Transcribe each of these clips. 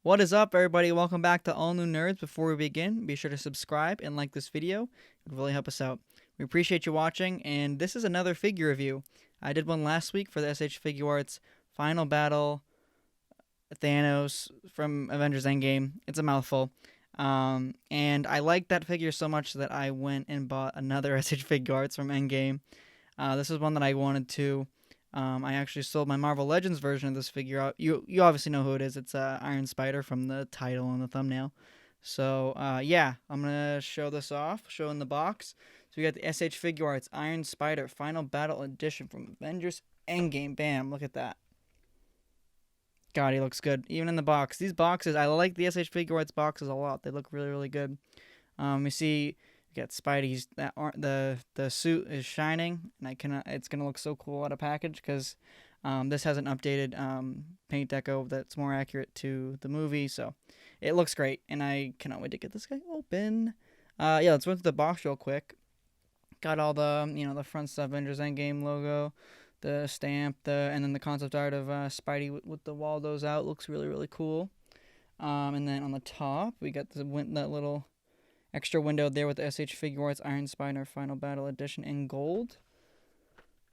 What is up, everybody? Welcome back to All New Nerds. Before we begin, be sure to subscribe and like this video. It would really help us out. We appreciate you watching, and this is another figure review. I did one last week for the S.H Figuarts Final Battle Thanos from Avengers Endgame. It's a mouthful. And I liked that figure so much that I went and bought another S.H Figuarts from Endgame. This is one that I wanted to. I actually sold my Marvel Legends version of this figure out. You obviously know who it is. It's Iron Spider from the title and the thumbnail. So, yeah, I'm going to show this off, show in the box. So we got the S.H Figuarts Iron Spider Final Battle Edition from Avengers Endgame. Bam, look at that. God, he looks good. Even in the box. These boxes, I like the S.H Figuarts boxes a lot. They look really, really good. You see... Got Spidey's the suit is shining, and it's gonna look so cool out of package because this has an updated paint deco that's more accurate to the movie, so it looks great, and I cannot wait to get this guy open. Yeah, let's run through the box real quick. Got all the the front stuff, Avengers Endgame logo, the stamp, and then the concept art of Spidey with the Waldos out. Looks really, really cool. And then on the top we got that little extra window there with the S.H Figuarts Iron Spider Final Battle Edition in gold.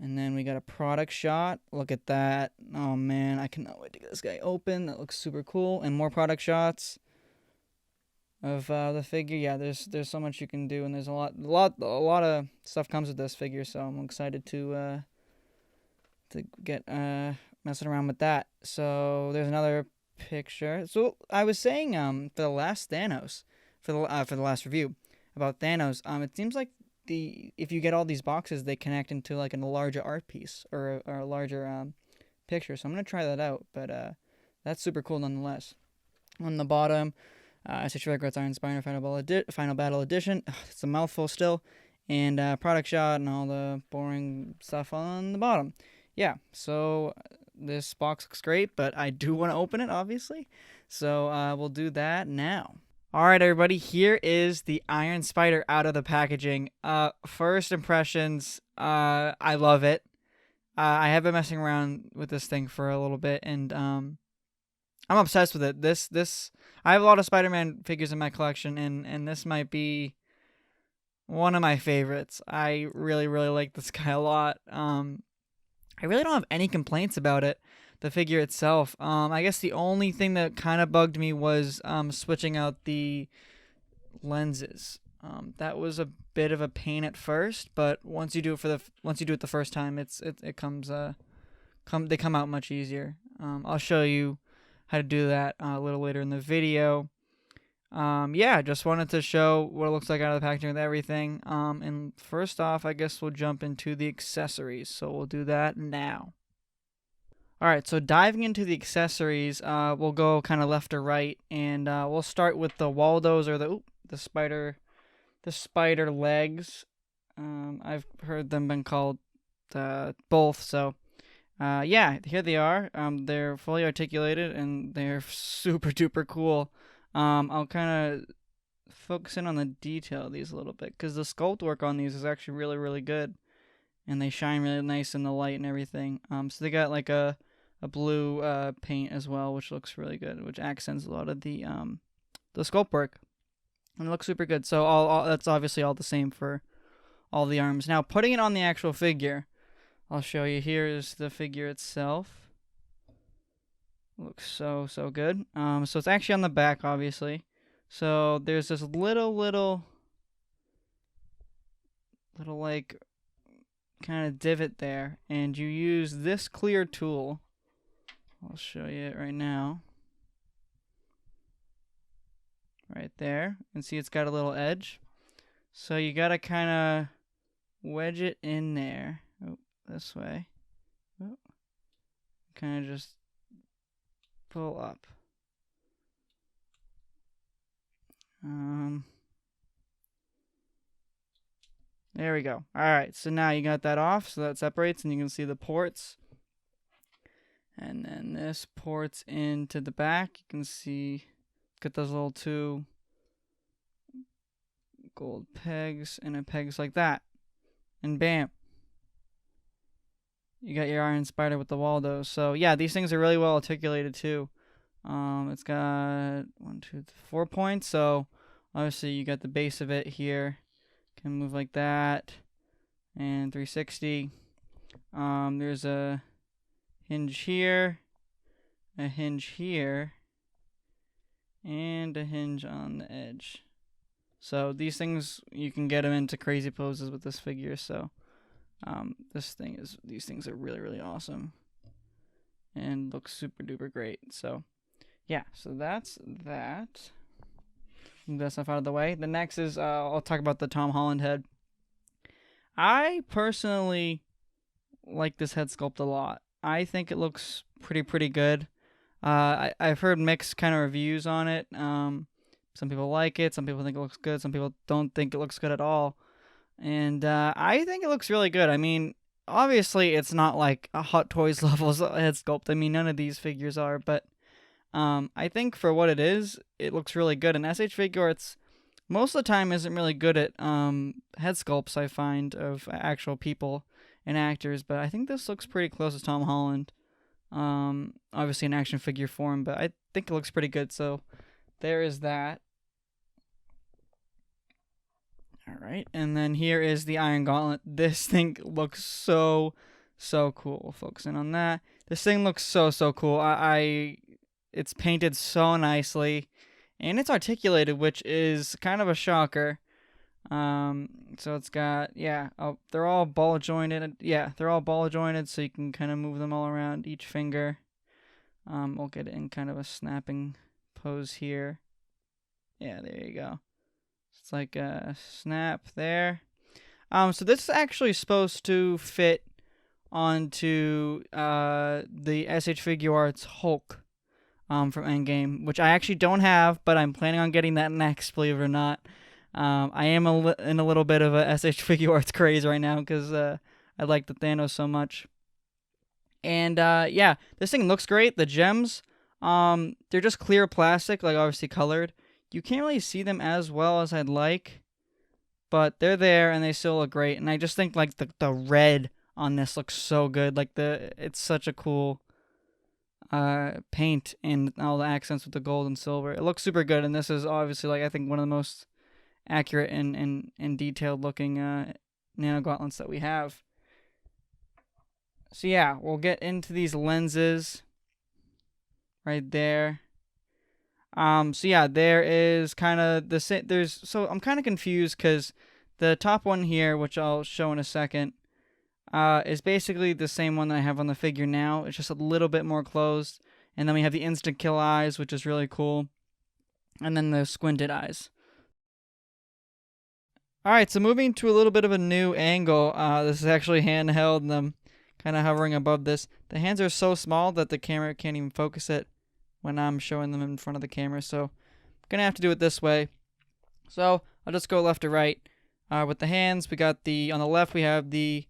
And then we got a product shot. Look at that. Oh, man. I cannot wait to get this guy open. That looks super cool. And more product shots of the figure. Yeah, there's so much you can do. And there's a lot of stuff comes with this figure. So I'm excited to get messing around with that. So there's another picture. So I was saying for the last Thanos, for the last review about Thanos, it seems like if you get all these boxes, they connect into like a larger art piece or a larger picture. So I'm gonna try that out, but that's super cool nonetheless. On the bottom, S.H Figuarts Iron Spider Final Battle Edition. It's a mouthful still, and product shot and all the boring stuff on the bottom. Yeah, so this box looks great, but I do want to open it, obviously. So we'll do that now. Alright, everybody, here is the Iron Spider out of the packaging. First impressions, I love it. I have been messing around with this thing for a little bit, and I'm obsessed with it. I have a lot of Spider-Man figures in my collection, and this might be one of my favorites. I really, really like this guy a lot. I really don't have any complaints about it. The figure itself. I guess the only thing that kind of bugged me was switching out the lenses. That was a bit of a pain at first, but once you do it the first time, they come out much easier. I'll show you how to do that a little later in the video. Yeah, just wanted to show what it looks like out of the packaging with everything. And first off, I guess we'll jump into the accessories. So we'll do that now. Alright, so diving into the accessories, we'll go kind of left to right, and we'll start with the Waldos, or the spider legs. I've heard them been called both, so yeah, here they are. They're fully articulated, and they're super duper cool. I'll kind of focus in on the detail of these a little bit, because the sculpt work on these is actually really, really good, and they shine really nice in the light and everything. So they got like a blue paint as well, which looks really good, which accents a lot of the sculpt work, and it looks super good. So all that's obviously all the same for all the arms. Now putting it on the actual figure, I'll show you. Here is the figure itself. It looks so good. So it's actually on the back, obviously. So there's this little like kind of divot there, and you use this clear tool. I'll show you it right now. Right there. And see it's got a little edge. So you gotta kind of wedge it in there. Oh, this way. Oh. Kind of just pull up. There we go. Alright, so now you got that off, so that separates, and you can see the ports. And then this ports into the back. You can see, got those little two gold pegs, and it pegs like that. And bam. You got your Iron Spider with the Waldo. So yeah, these things are really well articulated too. It's got 4 points, so obviously you got the base of it here. Can move like that, and 360. There's a hinge here, a hinge here, and a hinge on the edge. So these things, you can get them into crazy poses with this figure. So these things are really, really awesome and look super duper great. So yeah, so that's that. Move that stuff out of the way. The next is I'll talk about the Tom Holland head. I personally like this head sculpt a lot. I think it looks pretty good. I've heard mixed kind of reviews on it. Some people like it, some people think it looks good, some people don't think it looks good at all. And I think it looks really good. I mean, obviously it's not like a Hot Toys level head sculpt. I mean, none of these figures are, but I think for what it is, it looks really good. And S.H Figuarts most of the time isn't really good at head sculpts, I find, of actual people and actors, but I think this looks pretty close to Tom Holland. Obviously an action figure form, but I think it looks pretty good, so there is that. Alright, and then here is the Iron Gauntlet. This thing looks so cool. We'll focus in on that. This thing looks so cool. It's painted so nicely, and it's articulated, which is kind of a shocker. So it's got, they're all ball jointed. Yeah, they're all ball jointed, so you can kind of move them all around each finger. We'll get it in kind of a snapping pose here. Yeah, there you go. It's like a snap there. So this is actually supposed to fit onto the S.H Figuarts Hulk from Endgame, which I actually don't have, but I'm planning on getting that next, believe it or not. I am in a little bit of a S.H Figuarts craze right now because I like the Thanos so much. And yeah, this thing looks great. The gems, they're just clear plastic, like obviously colored. You can't really see them as well as I'd like, but they're there and they still look great. And I just think like the red on this looks so good. Like it's such a cool paint and all the accents with the gold and silver. It looks super good, and this is obviously like I think one of the most accurate and detailed looking nano gauntlets that we have. So yeah, we'll get into these lenses right there. So yeah, there is kind of the same. So I'm kind of confused because the top one here, which I'll show in a second, is basically the same one that I have on the figure now. It's just a little bit more closed, and then we have the instant kill eyes, which is really cool, and then the squinted eyes. All right, so moving to a little bit of a new angle. This is actually handheld, and I'm kind of hovering above this. The hands are so small that the camera can't even focus it when I'm showing them in front of the camera, so I'm gonna have to do it this way. So I'll just go left to right. With the hands, we got on the left we have the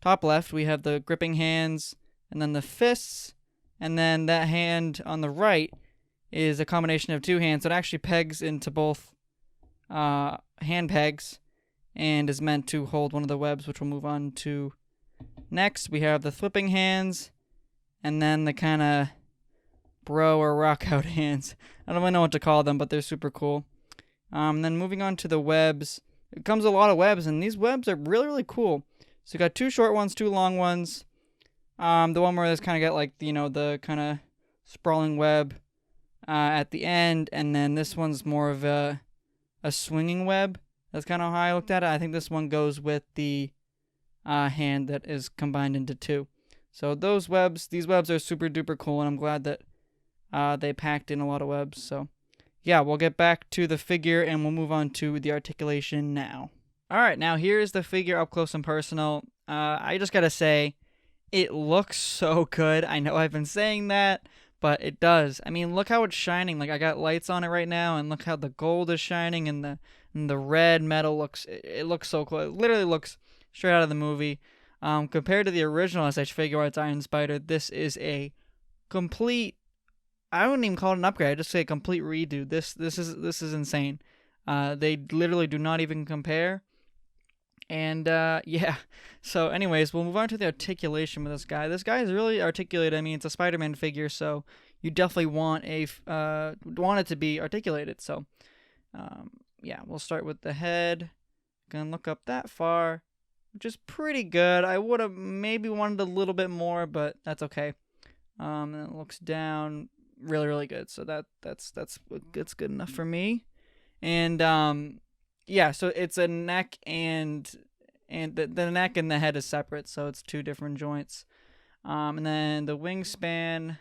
top left, we have the gripping hands, and then the fists, and then that hand on the right is a combination of two hands. So it actually pegs into both hand pegs and is meant to hold one of the webs, which we'll move on to next. We have the flipping hands, and then the kind of bro or rock out hands. I don't really know what to call them, but they're super cool. Then moving on to the webs, it comes a lot of webs, and these webs are really cool. So you got two short ones, two long ones. The one where there's kind of got like the kind of sprawling web at the end, and then this one's more of a swinging web. That's kind of how I looked at it. I think this one goes with the hand that is combined into two. So these webs are super duper cool, and I'm glad that they packed in a lot of webs. So yeah, we'll get back to the figure and we'll move on to the articulation now. Alright, now here's the figure up close and personal. I just gotta say, it looks so good. I know I've been saying that, but it does. I mean, look how it's shining. Like, I got lights on it right now, and look how the gold is shining, and the red metal looks, it looks so cool. It literally looks straight out of the movie. Compared to the original S.H Figuarts Iron Spider, this is a complete, I wouldn't even call it an upgrade. I'd just say a complete redo. This is insane. They literally do not even compare. And yeah, so anyways, we'll move on to the articulation with this guy. This guy is really articulated. I mean, it's a Spiderman figure, so you definitely want want it to be articulated. So yeah, we'll start with the head. Gonna look up that far, which is pretty good. I would have maybe wanted a little bit more, but that's okay. And it looks down really, really good. So that's good enough for me. And yeah, so it's a neck and the neck and the head is separate, so it's two different joints. And then the wingspan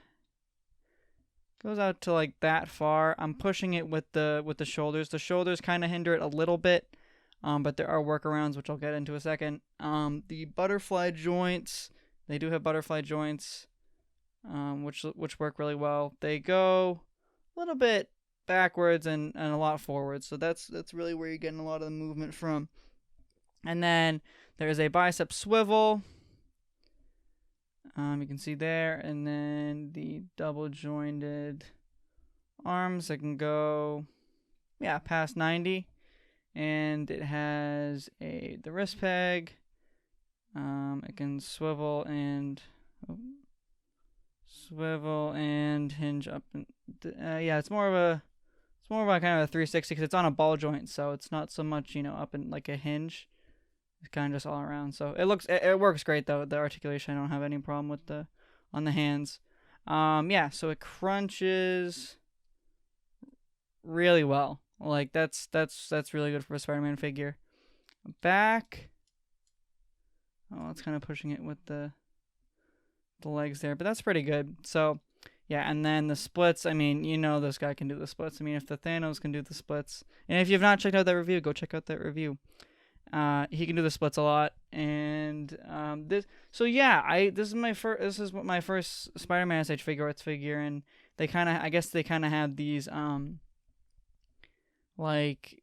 goes out to like that far. I'm pushing it with the shoulders. The shoulders kind of hinder it a little bit, but there are workarounds, which I'll get into a second. The butterfly joints, they do have butterfly joints, which work really well. They go a little bit backwards and a lot forwards, so that's really where you're getting a lot of the movement from. And then there's a bicep swivel. You can see there, and then the double jointed arms that can go, yeah, past 90, and it has the wrist peg. It can swivel and hinge up. And yeah, it's more of a kind of a 360 because it's on a ball joint, so it's not so much up in like a hinge. It's kind of just all around. So it works great though. The articulation, I don't have any problem with on the hands. Yeah, so it crunches really well. Like that's really good for a Spider-Man figure. Back. Oh, it's kind of pushing it with the legs there, but that's pretty good. So yeah, and then the splits. I mean, this guy can do the splits. I mean, if the Thanos can do the splits, and if you've not checked out that review, go check out that review. He can do the splits a lot, and this. So yeah, this is my first Spider-Man S.H Figuarts figure, and I guess they kind of have these like,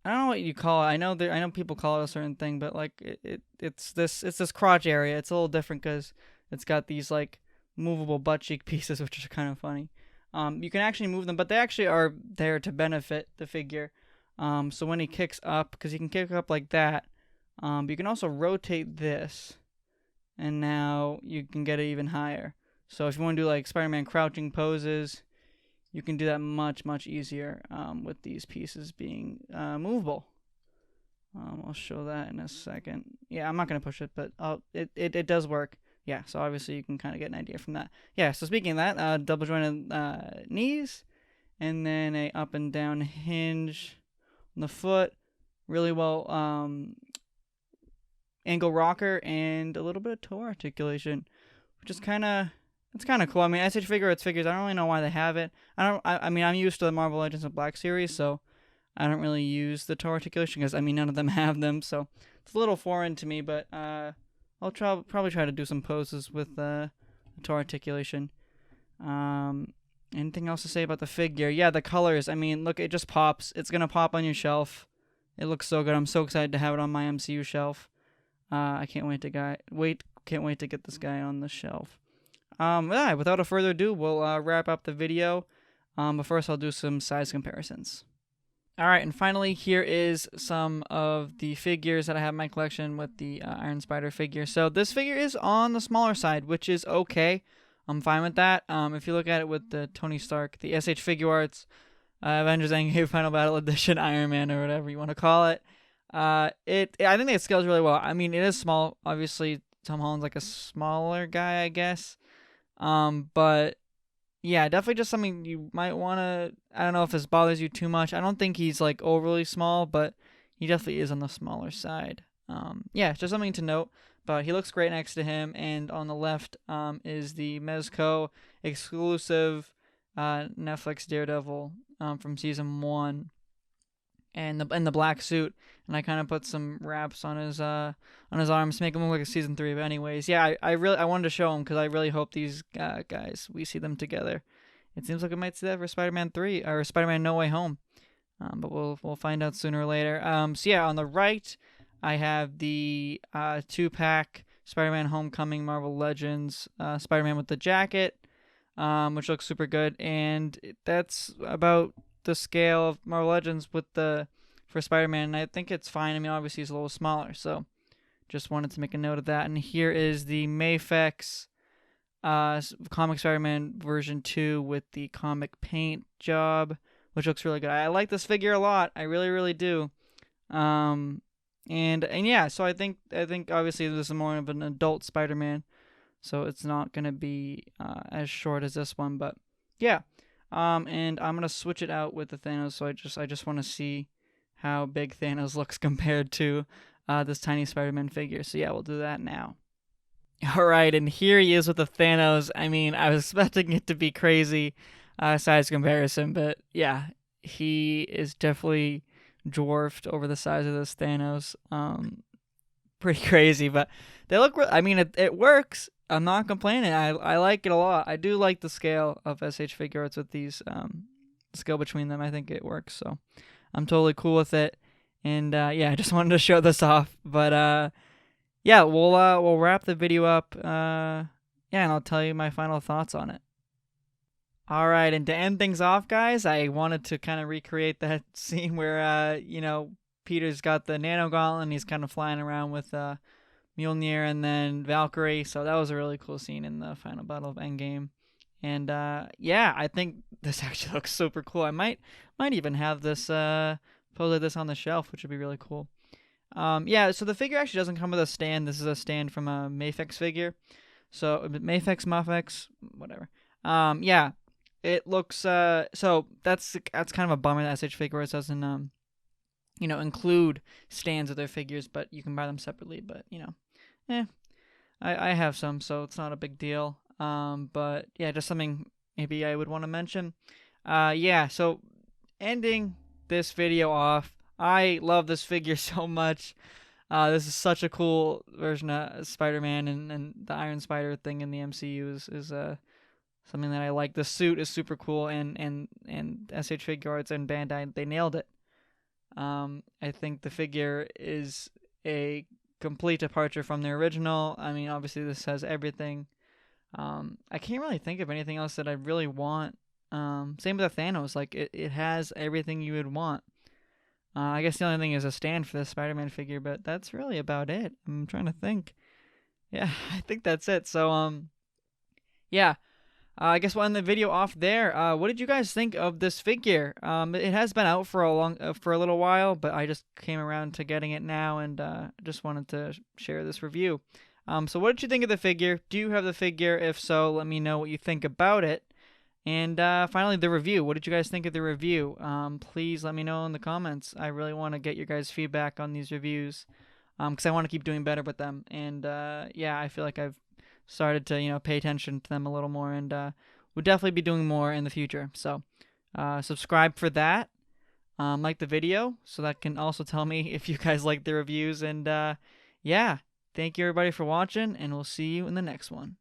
I don't know what you call it. I know people call it a certain thing, but like it's this crotch area. It's a little different because it's got these like movable butt cheek pieces, which are kind of funny. You can actually move them, but they actually are there to benefit the figure. So when he kicks up, because he can kick up like that, but you can also rotate this, and now you can get it even higher. So if you want to do like Spider-Man crouching poses, you can do that much, much easier with these pieces being movable. I'll show that in a second. Yeah, I'm not going to push it, but it does work. Yeah, so obviously you can kind of get an idea from that. Yeah, so speaking of that, double jointed knees, and then a up and down hinge on the foot, really well angle rocker, and a little bit of toe articulation, which is kind of cool. I mean, S.H Figuarts figures, I don't really know why they have it. I mean, I'm used to the Marvel Legends of Black series, so I don't really use the toe articulation because, I mean, none of them have them, so it's a little foreign to me, but I'll probably try to do some poses with the toe articulation. Anything else to say about the figure? Yeah, the colors. I mean, look, it just pops. It's gonna pop on your shelf. It looks so good. I'm so excited to have it on my MCU shelf. I can't wait to get this guy on the shelf. Yeah, without a further ado, we'll wrap up the video. But first, I'll do some size comparisons. Alright, and finally, here is some of the figures that I have in my collection with the Iron Spider figure. So this figure is on the smaller side, which is okay. I'm fine with that. If you look at it with the Tony Stark, the S.H Figuarts, Avengers Endgame Final Battle Edition, Iron Man, or whatever you want to call it, I think it scales really well. I mean, it is small. Obviously, Tom Holland's like a smaller guy, I guess. But yeah, definitely just something you might want to, I don't know if this bothers you too much. I don't think he's like overly small, but he definitely is on the smaller side. Yeah, just something to note, but he looks great next to him. And on the left is the Mezco exclusive Netflix Daredevil from season 1, and the black suit, and I kind of put some wraps on his arms to make him look like a season 3. But anyways, yeah, I wanted to show him because I really hope these guys, we see them together. It seems like we might see that for Spider-Man 3 or Spider-Man No Way Home, but we'll find out sooner or later. So yeah, on the right, I have the 2-pack Spider-Man Homecoming Marvel Legends Spider-Man with the jacket, which looks super good, and that's about the scale of Marvel Legends for Spider-Man, and I think it's fine. I mean, obviously he's a little smaller, so just wanted to make a note of that. And here is the Mafex Comic Spider-Man version 2 with the comic paint job, which looks really good. I like this figure a lot. I really, really do. And yeah, so I think obviously this is more of an adult Spider-Man, so it's not gonna be as short as this one, but yeah. And I'm gonna switch it out with the Thanos. So I just want to see how big Thanos looks compared to this tiny Spider-Man figure. So yeah, we'll do that now. All right, and here he is with the Thanos. I mean, I was expecting it to be crazy size comparison, but yeah, he is definitely dwarfed over the size of this Thanos. Pretty crazy, but they look. I mean, it works. I'm not complaining. I like it a lot. I do like the scale of SH Figuarts with these scale between them. I think it works. So I'm totally cool with it. And yeah, I just wanted to show this off. But yeah, we'll wrap the video up. Yeah, and I'll tell you my final thoughts on it. All right, and to end things off, guys, I wanted to kind of recreate that scene where Peter's got the nano gauntlet and he's kind of flying around with Mjolnir and then Valkyrie. So that was a really cool scene in the final battle of Endgame. And yeah, I think this actually looks super cool. I might even have this pose this on the shelf, which would be really cool. Yeah, so the figure actually doesn't come with a stand. This is a stand from a Mafex figure. So Mafex, whatever. Yeah, it looks so that's kind of a bummer that SH Figuarts doesn't include stands of their figures, but you can buy them separately. But I have some, so it's not a big deal. But yeah, just something maybe I would want to mention. Yeah, so ending this video off, I love this figure so much. This is such a cool version of Spider-Man, and the Iron Spider thing in the MCU is something that I like. The suit is super cool, and SH Figuarts and Bandai, they nailed it. I think the figure is a complete departure from the original. I mean, obviously this has everything. I can't really think of anything else that I really want. Same with the Thanos. Like, it has everything you would want. I guess the only thing is a stand for the Spider-Man figure, but that's really about it. I'm trying to think. Yeah, I think that's it. So, yeah. I guess we'll end the video off there. What did you guys think of this figure? It has been out for a little while, but I just came around to getting it now, and just wanted to share this review. So what did you think of the figure? Do you have the figure? If so, let me know what you think about it. And finally, the review. What did you guys think of the review? Please let me know in the comments. I really want to get your guys' feedback on these reviews, because I want to keep doing better with them. And yeah, I feel like I've started to pay attention to them a little more, and we'll definitely be doing more in the future. So subscribe for that. Like the video, so that can also tell me if you guys like the reviews. And yeah, thank you everybody for watching, and we'll see you in the next one.